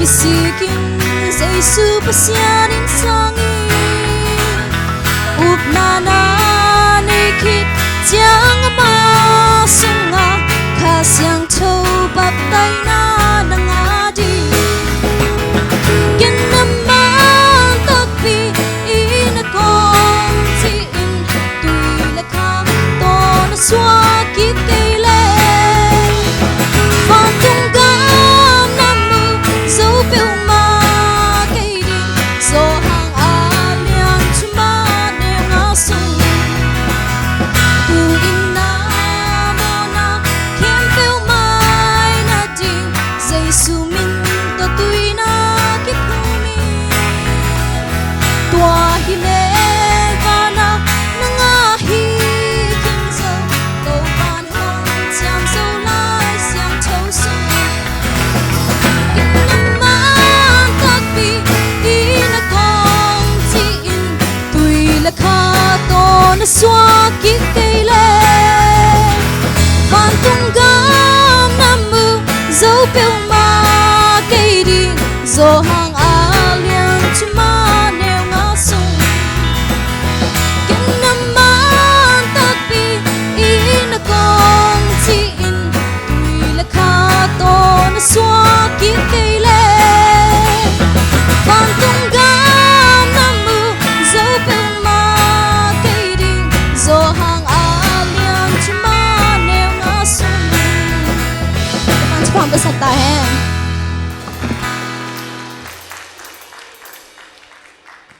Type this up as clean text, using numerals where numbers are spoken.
bisikin Giêsu pasianin sangi upnana nikit jangan masunga kasyang coba taina nangadi genaman takpi inakong tiin tuilakam tona swakit kaile Pantunggang namu zopeu ma kaidin sohang alian cuma nengasung tuin namona kempeu mai nading Giêsu minta tuina kikumi tua hilevana nangahi kinzo tau pan hong jam zo lai siang chou sung inaman takpi inakong tiin tui lakha to na swakit